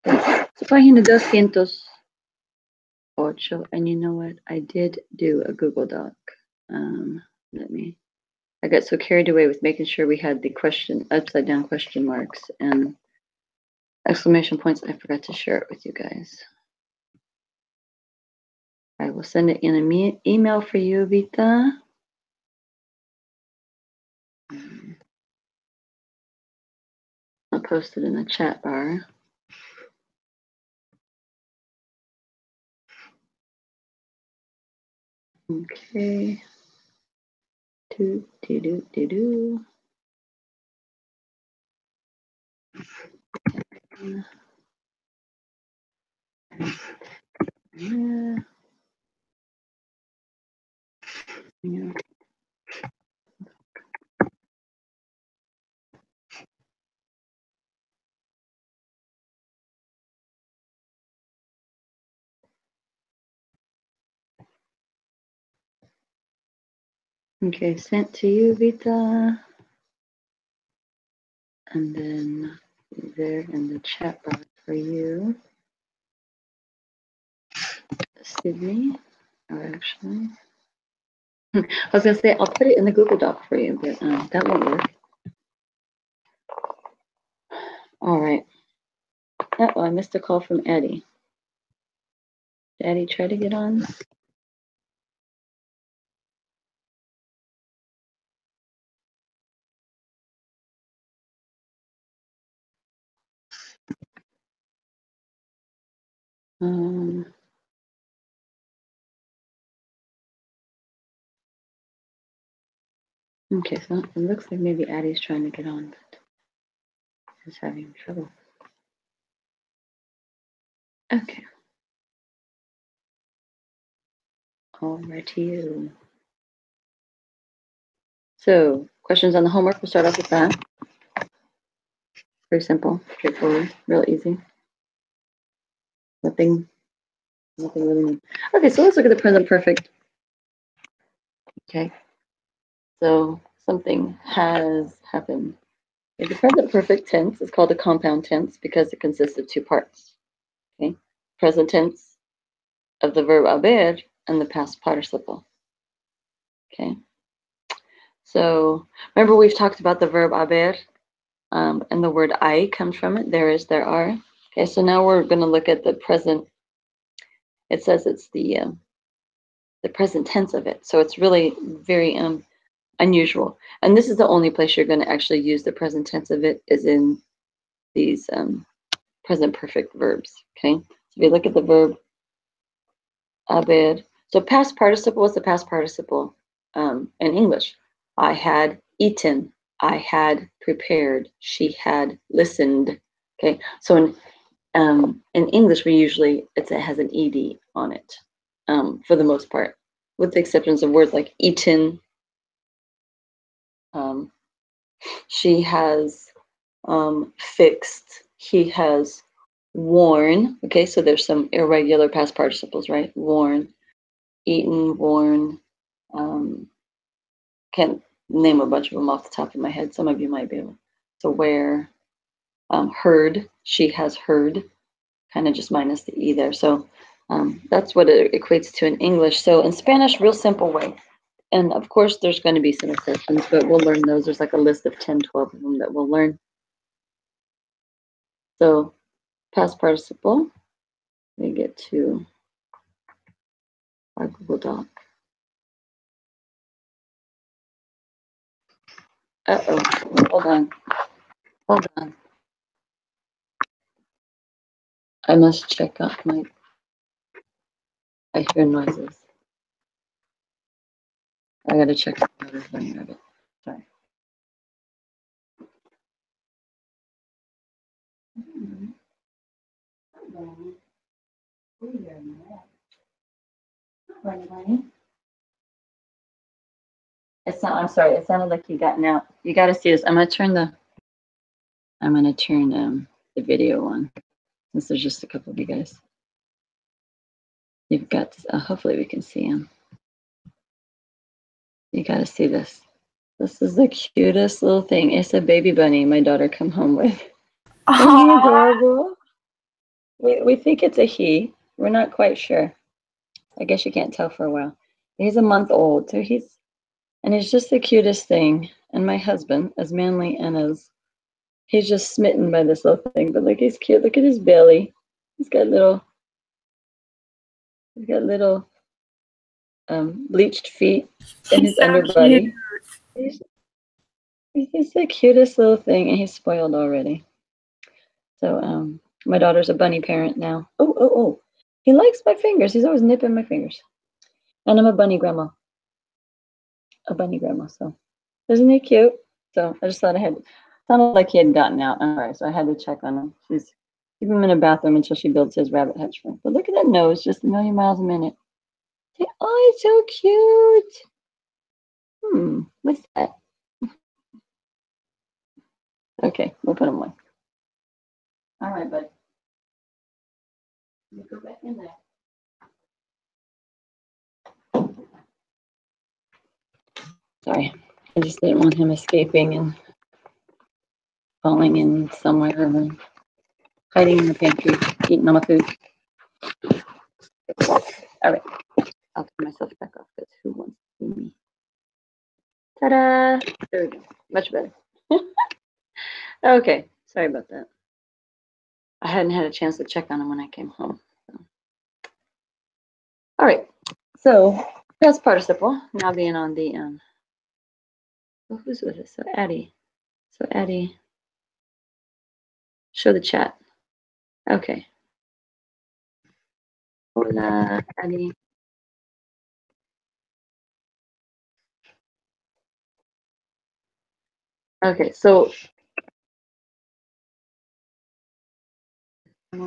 So página 208, and you know what? I did do a Google Doc. I got so carried away with making sure we had the upside down question marks and exclamation points, I forgot to share it with you guys. I will send it in an email for you, Vita. I'll post it in the chat bar. Okay. Do. Yeah. Yeah. Okay, sent to you, Vita. And then there in the chat box for you, Sydney. Or actually, I was gonna say I'll put it in the Google Doc for you, but that won't work. All right. Oh, I missed a call from Eddie. Eddie, try to get on. Okay, so it looks like maybe Addie's trying to get on, but is having trouble. Okay. All right to you. So, questions on the homework. We'll start off with that. Very simple, straightforward, real easy. Nothing really new. Okay, so let's look at the present perfect. Okay. So something has happened. The present perfect tense is called a compound tense because it consists of two parts. Okay. Present tense of the verb haber and the past participle. Okay. So remember we've talked about the verb haber, and the word I comes from it. There is, there are. Okay, so now we're going to look at the present. It says it's the present tense of it. So it's really very unusual. And this is the only place you're going to actually use the present tense of it is in these present perfect verbs. Okay, so if you look at the verb haber, so past participle is the past participle in English. I had eaten. I had prepared. She had listened. Okay, so in English we usually it has an ed on it for the most part, with the exceptions of words like eaten. She has fixed. He has worn. Okay, so there's some irregular past participles, right? Worn, eaten, worn. Can't name a bunch of them off the top of my head. Some of you might be able to wear. Heard. She has heard. Kind of just minus the e there. So that's what it equates to in English. So in Spanish, real simple way. And of course, there's going to be some exceptions, but we'll learn those. There's like a list of 10, 12 of them that we'll learn. So past participle, we get to our Google Doc. Uh-oh, hold on. I must check out I hear noises. I gotta check the other thing of it. Sorry. It's not, I'm sorry, it sounded like you got out. You gotta see this. I'm gonna turn the video on, since there's just a couple of you guys. You've got, hopefully we can see him. You gotta see this. This is the cutest little thing. It's a baby bunny my daughter come home with. Isn't he adorable? We think it's a he. We're not quite sure. I guess you can't tell for a while. He's a month old, so he's just the cutest thing. And my husband, as manly and as he's just smitten by this little thing. But look, he's cute. Look at his belly. He's got little bleached feet in his underbody. He's the cutest little thing, and he's spoiled already. So my daughter's a bunny parent now. Oh. He likes my fingers. He's always nipping my fingers. And I'm a bunny grandma. So isn't he cute? So I just thought sounded like he had gotten out. I'm sorry, so I had to check on him. She's keep him in a bathroom until she builds his rabbit hutch for him. But look at that nose, just a million miles a minute. Oh, it's so cute. What's that? Okay, we'll put him away. All right, bud. Let me go back in there. Sorry, I just didn't want him escaping and falling in somewhere and hiding in the pantry, eating all my food. All right, I'll turn myself back off because who wants to see me? Ta-da! There we go. Much better. Okay, sorry about that. I hadn't had a chance to check on him when I came home. So. All right, so past participle now being on the well, who's with us? So Addie. Show the chat. Okay. Hola, Addie. Okay, so I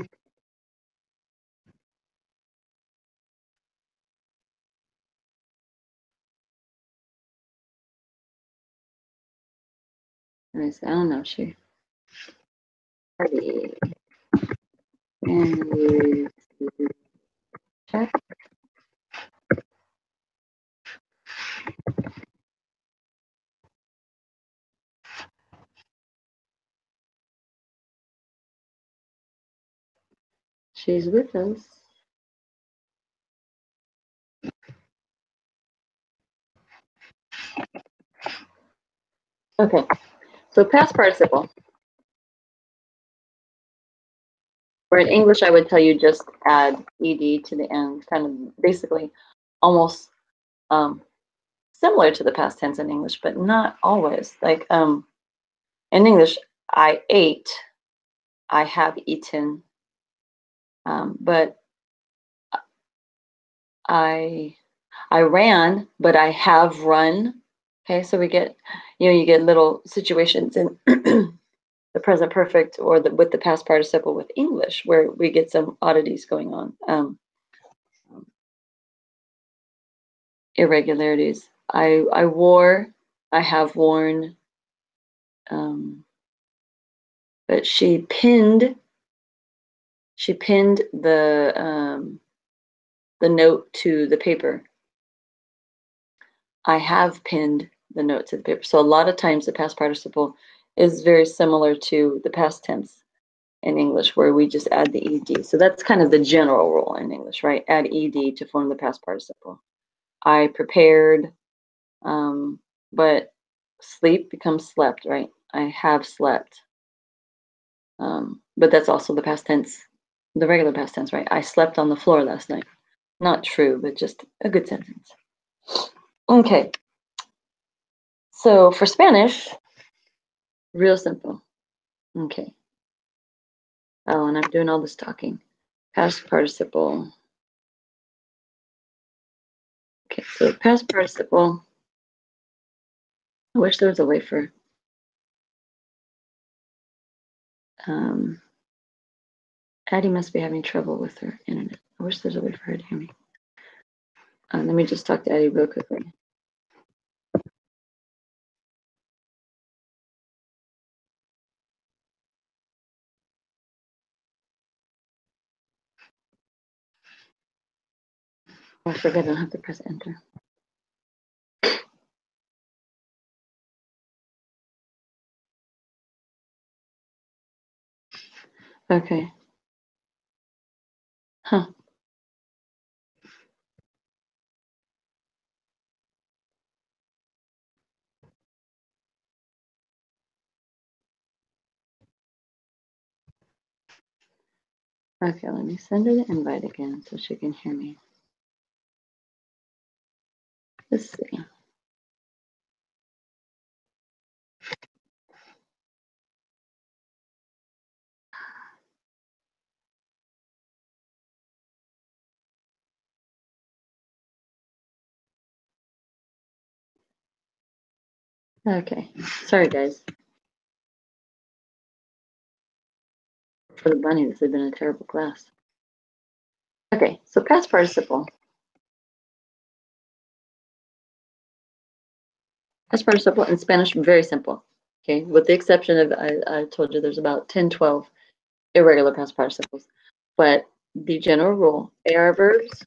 don't know. Addie. And chat. She's with us. Okay, so past participle. Where in English, I would tell you just add ed to the end, kind of basically almost similar to the past tense in English, but not always. Like in English, I ate, I have eaten, but I ran, but I have run. Okay, so we get, you get little situations in the present perfect or with the past participle with English where we get some oddities going on. Irregularities. I wore, I have worn, but she pinned the note to the paper. I have pinned the note to the paper. So a lot of times the past participle is very similar to the past tense in English where we just add the ed. So that's kind of the general rule in English, right? Add ed to form the past participle. I prepared, but sleep becomes slept, right? I have slept. But that's also the past tense, the regular past tense, right? I slept on the floor last night. Not true, but just a good sentence. Okay. So for Spanish, real simple. Okay. Oh, and I'm doing all this talking. Past participle. Okay, so past participle. I wish there was a way for Addie must be having trouble with her internet. I wish there's a way for her to hear me. Let me just talk to Addie real quickly. Oh, I forgot I don't have to press enter. Okay. Huh. Okay, let me send her the invite again so she can hear me. Let's see. Okay, sorry guys. For the bunny, this has been a terrible class. Okay, so past participle. Past participle in Spanish, very simple. Okay, with the exception of, I told you there's about 10, 12 irregular past participles. But the general rule, AR verbs,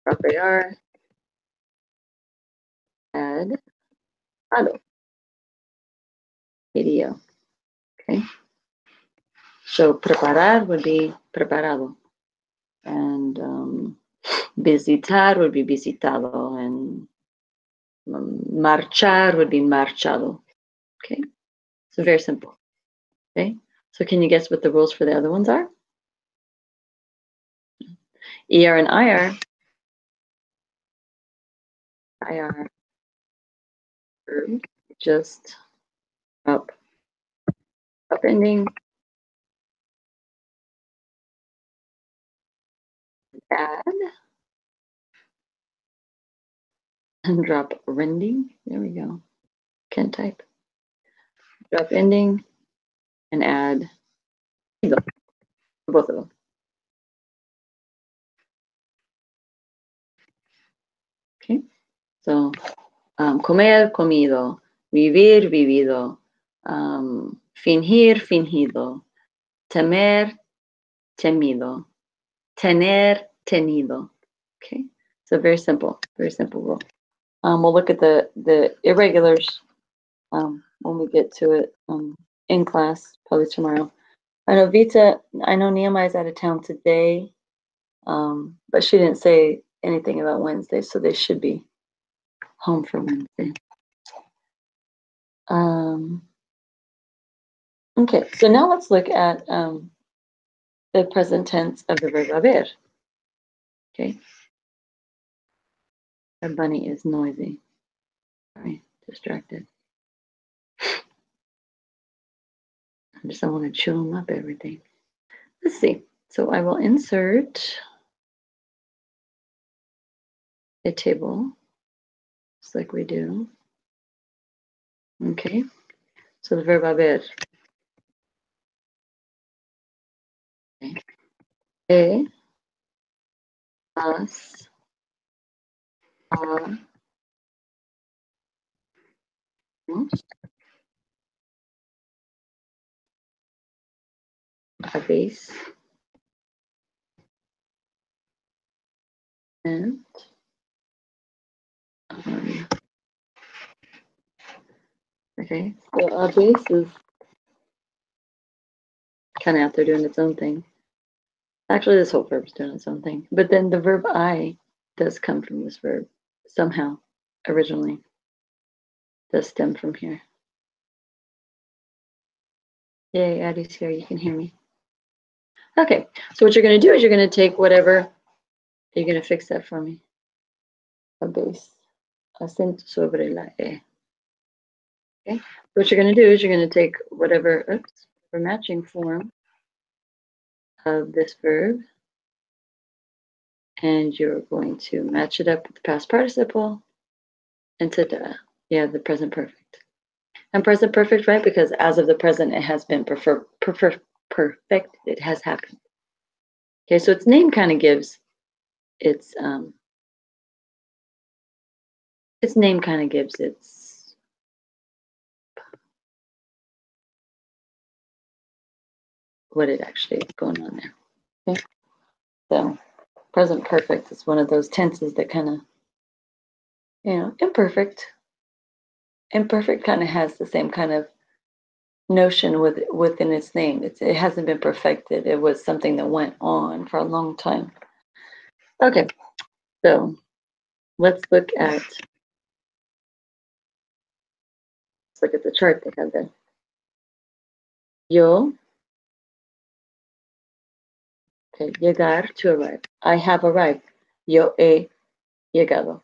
proper AR, add, ado, video. Okay, so preparar would be preparado. And visitar would be visitado. And marchar would be marchado. Okay, so very simple. Okay, so can you guess what the rules for the other ones are? ER and IR verbs, just up ending, add, and drop rending. There we go. Can type. Drop ending and add both of them. Okay, so comer, comido, vivir, vivido, fingir, fingido, temer, temido, tener, tenido. Okay, so very simple rule. We'll look at the irregulars when we get to it in class, probably tomorrow. I know Nehemiah's out of town today, but she didn't say anything about Wednesday, so they should be home for Wednesday. Okay, so now let's look at the present tense of the verb haber. Okay. Our bunny is noisy. Sorry, distracted. I just don't want to chew him up everything. Let's see. So I will insert a table, just like we do. Okay. So the verb haber. Okay. E, as, a, habéis, and okay. So habéis is kind of out there doing its own thing. Actually, this whole verb is doing its own thing. But then the verb I does come from this verb somehow, originally. Does stem from here. Yay, Addie's here. You can hear me. Okay, so what you're going to do is you're going to take whatever, you're going to fix that for me. Habéis. Acento sobre la E. Okay, what you're going to do is you're going to take whatever matching form of this verb, and you're going to match it up with the past participle and the present perfect. And present perfect, right? Because as of the present, it has been perfected. It has happened. Okay, so its name kind of gives its name kind of gives its what it actually is going on there. Okay, so present perfect is one of those tenses that kind of, imperfect. Imperfect kind of has the same kind of notion within its name. It hasn't been perfected. It was something that went on for a long time. Okay, so let's look at the chart they have there. Yo, okay, llegar, to arrive. I have arrived. Yo he llegado.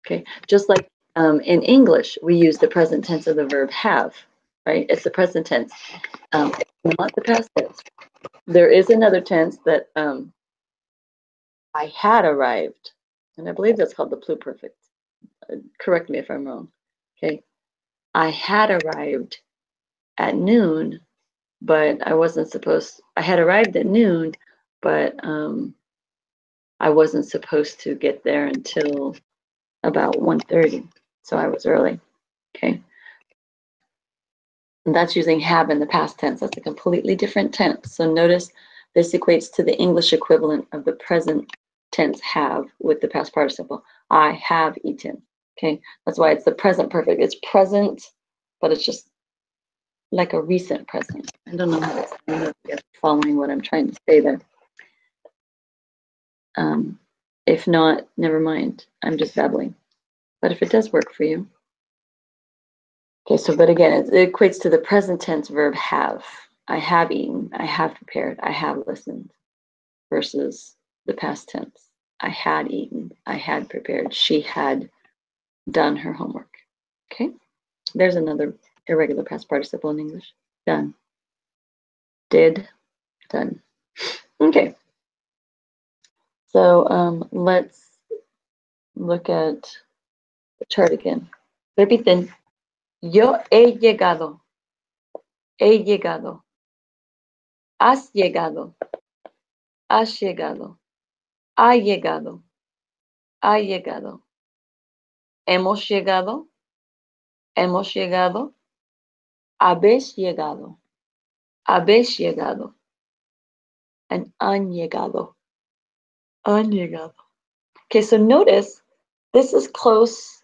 Okay, just like in English, we use the present tense of the verb have, right? It's the present tense, not the past tense. There is another tense that I had arrived, and I believe that's called the pluperfect. Correct me if I'm wrong. Okay, I had arrived at noon, but I wasn't supposed. I had arrived at noon, but I wasn't supposed to get there until about 1:30, so I was early. Okay. And that's using have in the past tense. That's a completely different tense. So notice this equates to the English equivalent of the present tense have with the past participle. I have eaten. Okay, that's why it's the present perfect. It's present, but it's just like a recent present. I don't know how to explain it. If you're following what I'm trying to say there. If not, never mind. I'm just babbling. But if it does work for you. Okay, so but again, it equates to the present tense verb have. I have eaten, I have prepared, I have listened, versus the past tense. I had eaten, I had prepared, she had done her homework. Okay, there's another irregular past participle in English. Done. Did, done. Okay, so let's look at the chart again. Repiten. Yo he llegado. He llegado. Has llegado. Has llegado. Ha llegado. Ha llegado. Hemos llegado. Hemos llegado. Habéis llegado. Habéis llegado. And han llegado. Han llegado. Okay, so notice this is close.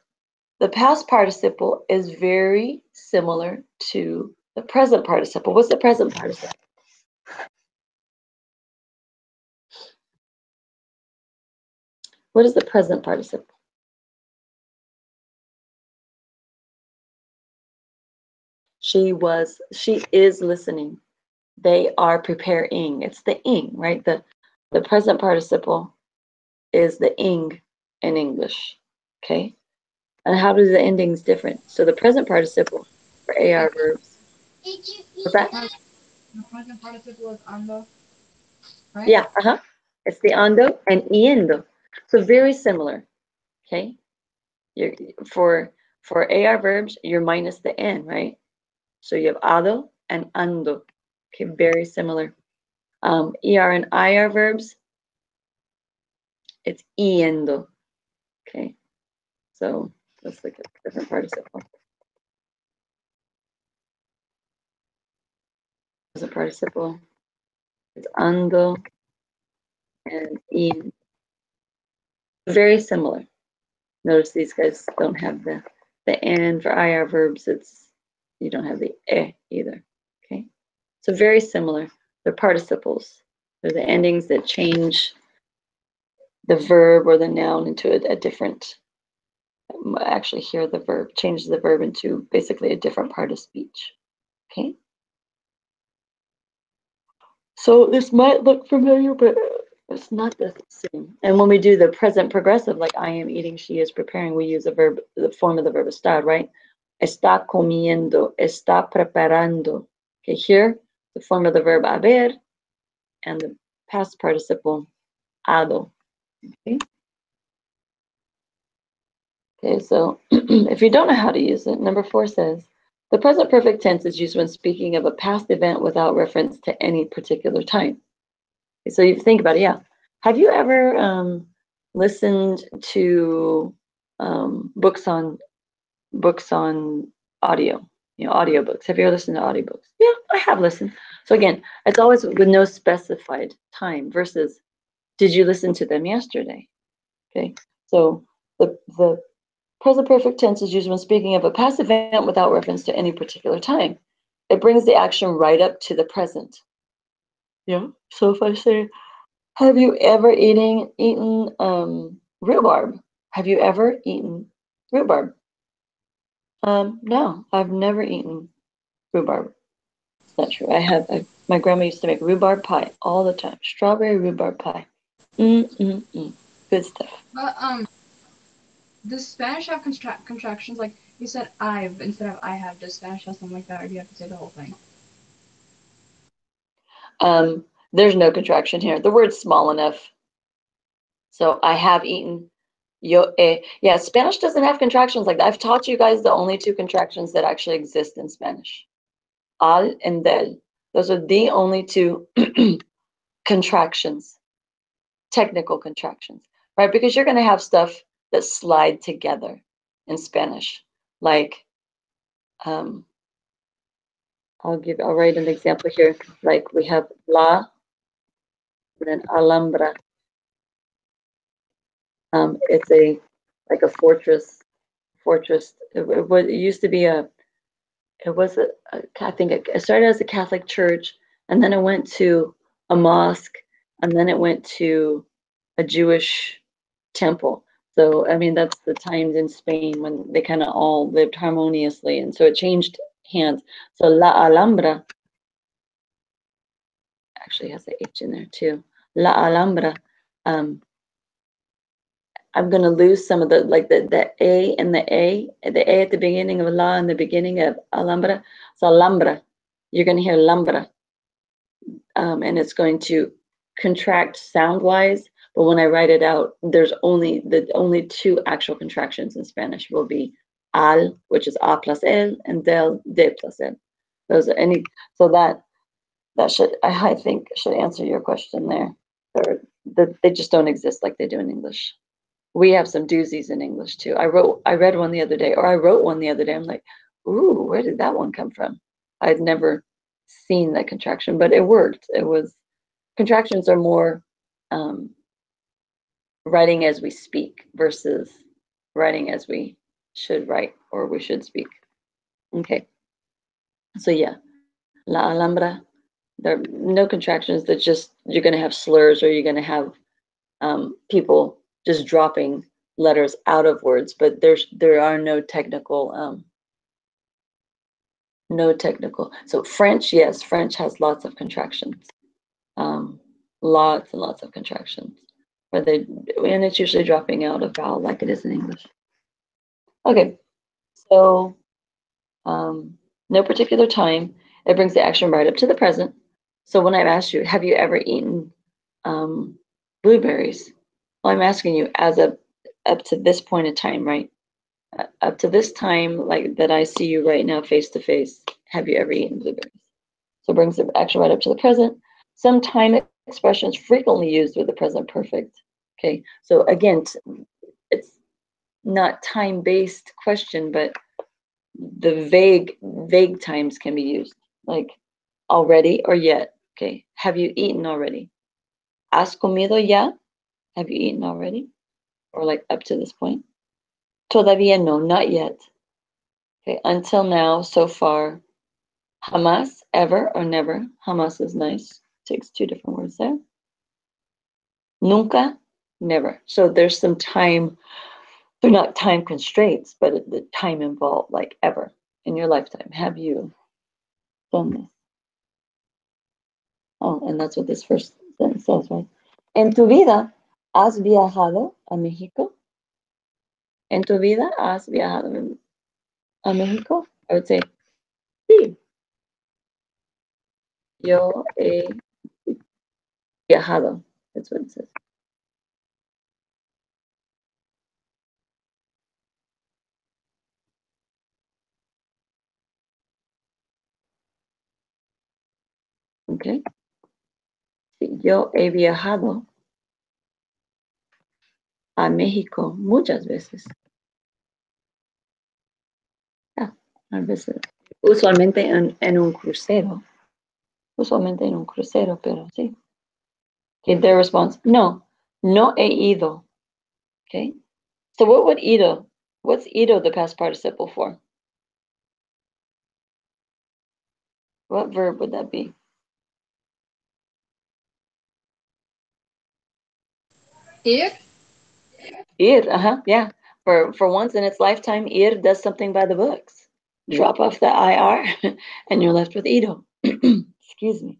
The past participle is very similar to the present participle. What's the present participle? What is the present participle? She is listening. They are preparing. It's the ing, right? The present participle is the ing in English. Okay? And how do the endings different? So the present participle for AR verbs. What's that? The present participle is ando, right? Yeah, It's the ando and yendo. So very similar. Okay? You're, for AR verbs, you're minus the N, right? So you have ado and ando. Okay, very similar. ER and IR verbs, it's yendo. Okay, so let's look at different participle. Present participle, it's ando and in. Very similar. Notice these guys don't have the N for IR verbs. You don't have the E either. Okay, so very similar. They're participles. They're the endings that change the verb or the noun into a different. Actually, here the verb changes the verb into basically a different part of speech. Okay. So this might look familiar, but it's not the same. And when we do the present progressive, like I am eating, she is preparing, we use the form of the verb estar, right? Está comiendo, está preparando. Okay, here, the form of the verb haber and the past participle hado. Okay. Okay, so if you don't know how to use it, number 4 says, the present perfect tense is used when speaking of a past event without reference to any particular time. Okay, so you think about it, yeah. Have you ever listened to books on audio, audiobooks? Have you ever listened to audiobooks? Yeah, I have listened. So again, it's always with no specified time versus did you listen to them yesterday? Okay, so the Present perfect tense is used when speaking of a past event without reference to any particular time. It brings the action right up to the present. Yeah. So if I say, have you ever eaten rhubarb? Have you ever eaten rhubarb? No, I've never eaten rhubarb. It's not true. My grandma used to make rhubarb pie all the time. Strawberry rhubarb pie. Good stuff. But does Spanish have contractions? Like you said, I've instead of I have. Does Spanish have something like that, or do you have to say the whole thing? There's no contraction here. The word's small enough. So I have eaten. Yeah, Spanish doesn't have contractions like that. I've taught you guys the only two contractions that actually exist in Spanish. Al and del. Those are the only two contractions, technical contractions, right? Because you're going to have stuff that slide together in Spanish. Like, I'll write an example here. Like we have la, and then Alhambra. It's like a fortress. It used to be I think it started as a Catholic church, and then it went to a mosque, and then it went to a Jewish temple. So, I mean, that's the times in Spain when they kind of all lived harmoniously, and so it changed hands. So La Alhambra actually has an H in there too. La Alhambra. I'm going to lose some of the A and the A at the beginning of La and the beginning of Alhambra. So Alhambra, you're going to hear Lambra, and it's going to contract sound-wise. But when I write it out, there's only two actual contractions in Spanish will be al, which is a plus el, and del, de plus el. Those are any. So that should I think should answer your question there. They just don't exist like they do in English. We have some doozies in English too. I read one the other day, or I wrote one the other day. I'm like, ooh, where did that one come from? I'd never seen that contraction, but it worked. Contractions are more writing as we speak versus writing as we should write or we should speak. Okay. So yeah, La Alhambra, there are no contractions. That just you're going to have slurs or you're going to have people just dropping letters out of words, but there are no technical. So French, yes, French has lots of contractions, lots and lots of contractions, and it's usually dropping out a vowel like it is in English. Okay, so no particular time. It brings the action right up to the present. So when I've asked you, have you ever eaten blueberries? Well, I'm asking you up to this point in time, right? Up to this time, like that I see you right now face to face, have you ever eaten blueberries? So it brings the action right up to the present. Some time expressions frequently used with the present perfect. Okay, so again, it's not time-based question, but the vague times can be used, like already or yet. Okay, have you eaten already? ¿Has comido ya? Have you eaten already? Or like up to this point? Todavía no, not yet. Okay, until now, so far. Jamás, ever or never. Jamás is nice. Takes two different words there. Nunca, never. So there's some time. They're not time constraints, but the time involved, like ever in your lifetime. Have you done this? Oh, and that's what this first sentence says, right? En tu vida, ¿has viajado a México? En tu vida, ¿has viajado a México? I would say, sí. Yo he viajado. That's what it says. Okay. Sí, yo he viajado a México muchas veces. Yeah, a veces. Usualmente en un crucero. Usualmente en un crucero, pero sí. Okay, their response, no, no he ido. Okay. So what would ido What's ido the past participle for? What verb would that be? Ir. Ir, yeah. For once in its lifetime, Ir does something by the books. Drop off the IR, and you're left with ido. Excuse me.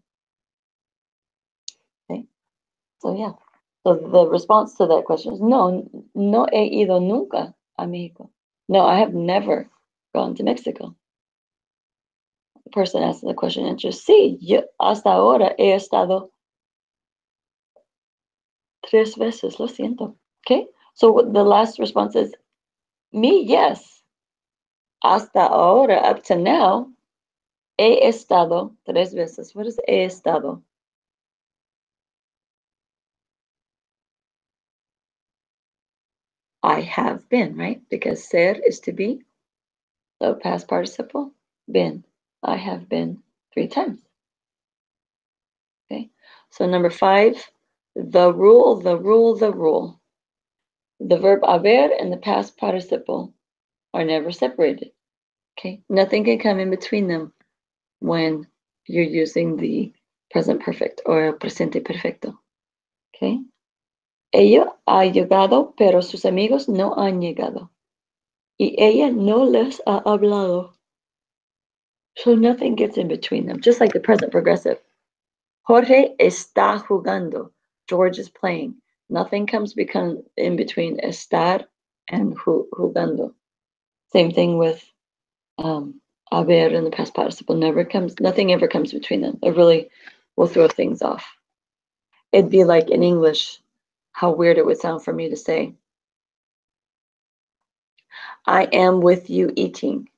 Okay. So yeah. So the response to that question is no, no he ido nunca a Mexico. No, I have never gone to Mexico. The person asking the question answers, sí, yo hasta ahora he estado 3 veces, lo siento. Okay, so the last response is me, yes. Hasta ahora, up to now, he estado 3 veces. What is he estado? I have been, right? Because ser is to be, so past participle, been. I have been 3 times. Okay, so number 5, the rule, the rule, the rule. The verb haber and the past participle are never separated. Okay, nothing can come in between them when you're using the present perfect or presente perfecto. Okay, ella ha llegado, pero sus amigos no han llegado. Y ella no les ha hablado. So nothing gets in between them, just like the present progressive. Jorge está jugando. George is playing. Nothing comes in between estar and jugando. Same thing with haber in the past participle. Nothing ever comes between them. It really will throw things off. It'd be like in English, how weird it would sound for me to say, I am with you eating.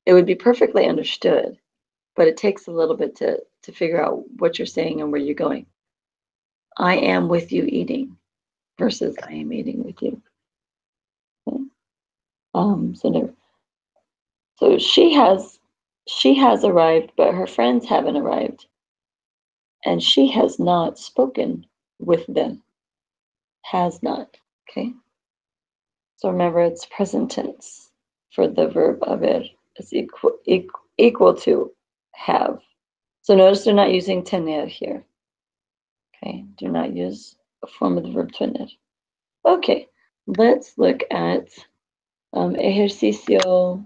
It would be perfectly understood, but it takes a little bit to figure out what you're saying and where you're going. I am with you eating versus I am eating with you. Okay. So she has arrived, but her friends haven't arrived, and she has not spoken with them. Has not. Okay. So remember, it's present tense for the verb haber. It's equal to have. So notice they're not using tener here. Okay, do not use a form of the verb tener. Okay, let's look at ejercicio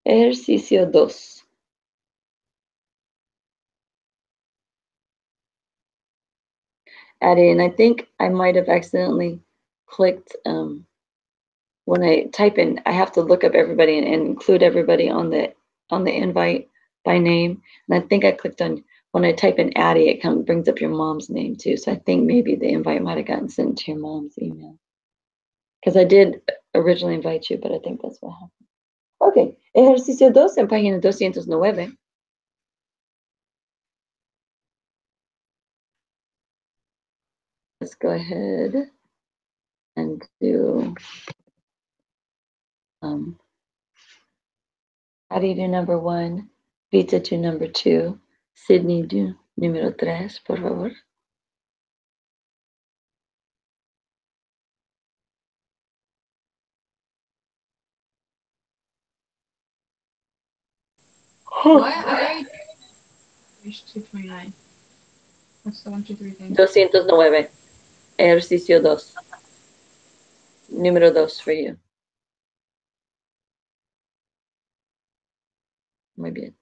2. Addie, and I think I might have accidentally clicked when I type in. I have to look up everybody and include everybody on the invite by name. And I think I clicked on when I type in Addie, it brings up your mom's name too. So I think maybe the invite might have gotten sent to your mom's email because I did originally invite you, but I think that's what happened. Ok, ejercicio 2 en página 209. Let's go ahead and do, Addie do number 1, Vita do number 2, Sydney do número 3, por favor. Why I page 229. What's the 1, 2, 3 thing? 209. Ejercicio 2. Número 2 for you. Muy bien.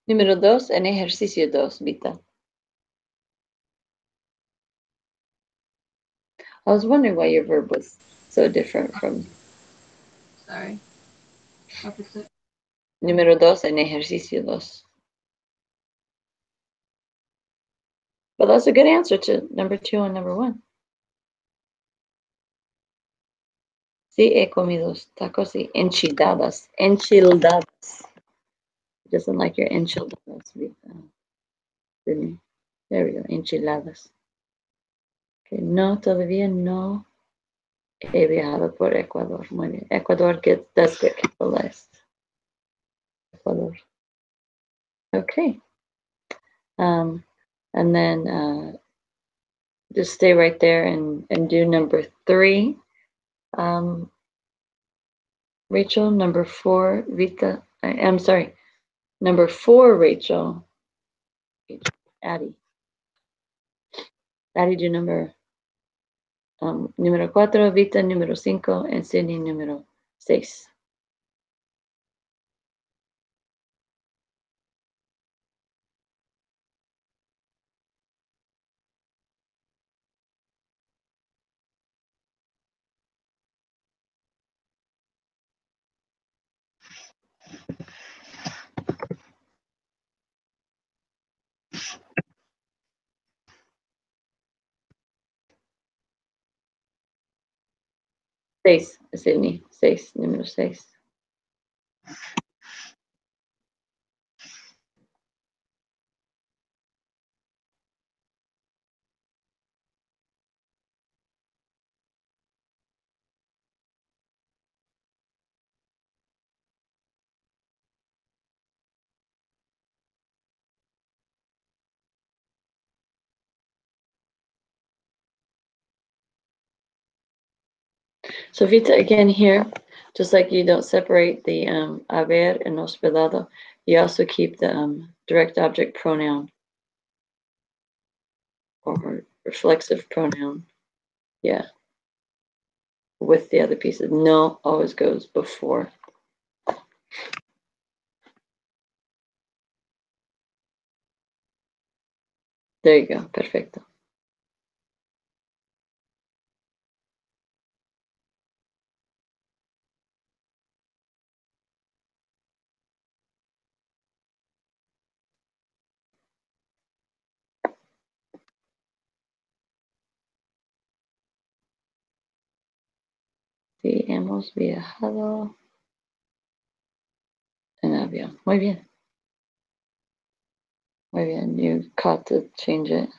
Número 2 en ejercicio 2, Vita. I was wondering why your verb was so different from Sorry. I'll fix it. número 2 en ejercicio 2. But that's a good answer to number 2 and number 1. Sí, he comido tacos y enchiladas. Enchiladas. Doesn't like your enchiladas. There we go, enchiladas. Okay, no, todavía no he viajado por Ecuador. Muy bien. Ecuador does get capitalized. Ecuador. Okay. And then just stay right there and do number 3. Rachel, number 4, Rita. I'm sorry. Number 4, Rachel. Addie. Addie, do número 4, Vita número 5, and Sydney número 6. Seis, Sydney, 6, número 6. So Vita, again here, just like you don't separate the haber and hospedado, you also keep the direct object pronoun or reflexive pronoun. Yeah. With the other pieces. No always goes before. There you go. Perfecto. Sí, hemos viajado en avión. Muy bien. Muy bien. You caught to change it.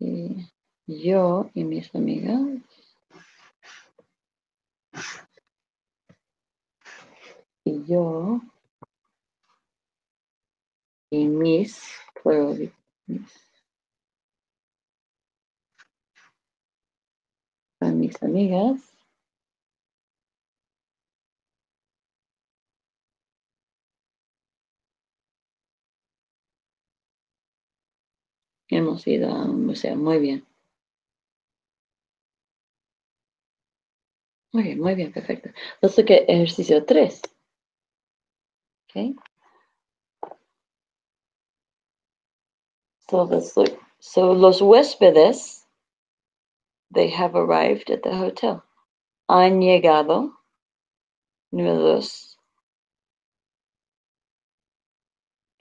Y yo y mis amigas. Y yo y mis, plural, mis amigas. Hemos ido a un museo. Muy bien. Muy bien, perfecto. Let's look at ejercicio 3. Okay. So let's look. So los huéspedes, they have arrived at the hotel. Han llegado. Número 2.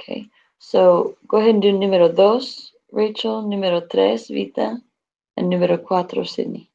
Okay. So go ahead and do número 2, Rachel. Número 3, Vita. And número 4, Sydney.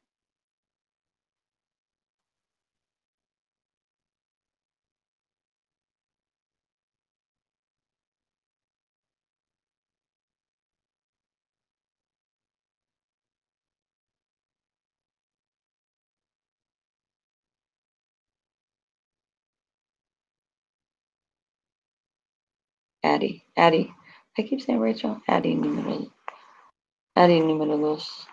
Addie. I keep saying Rachel. Addie número 2.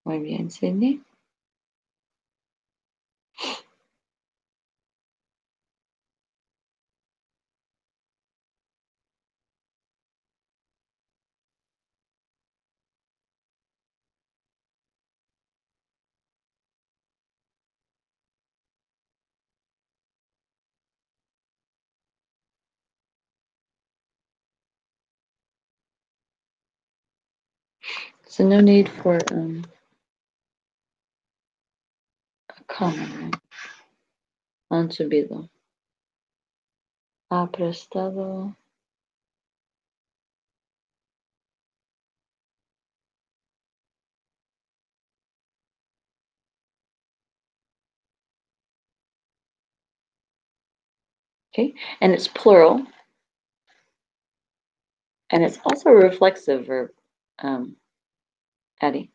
Muy bien, Sydney. So no need for a comma, right? Han subido. Ha prestado. Okay, and it's plural. And it's also a reflexive verb, Addie.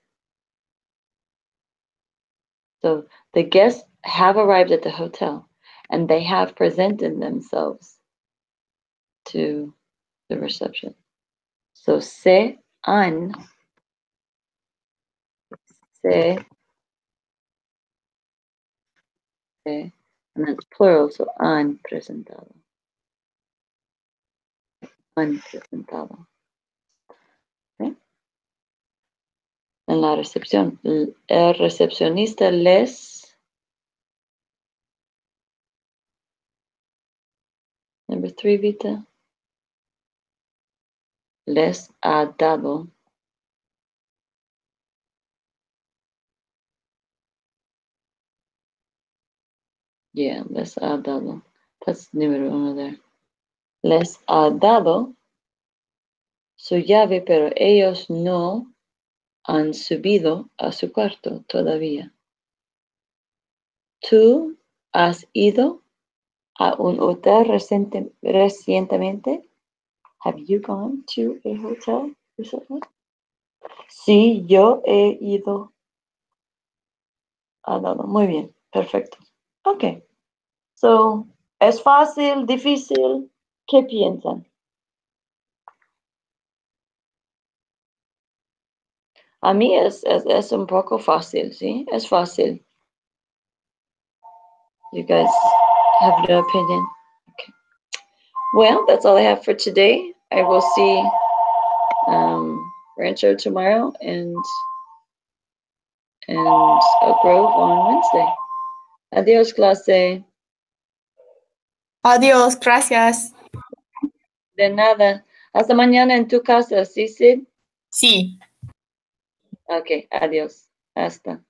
So the guests have arrived at the hotel and they have presented themselves to the reception. So se han, and that's plural, so han presentado. Han presentado. Okay? En la recepción, el recepcionista les, number 3, Vita, les ha dado. Yeah, les ha dado. That's número 1 there. Les ha dado su llave, pero ellos no han subido a su cuarto todavía. ¿Tú has ido a un hotel recientemente? Have you gone to a hotel recently? Sí, yo he ido. Muy bien, perfecto. Ok. So, ¿es fácil, difícil? ¿Qué piensan? A mí es un poco fácil, ¿sí? Es fácil. You guys have no opinion? Okay. Well, that's all I have for today. I will see Rancho tomorrow and Oak Grove on Wednesday. Adios, clase. Adiós, gracias. De nada. Hasta mañana en tu casa, ¿sí, Sid? Sí. Ok, adiós. Hasta.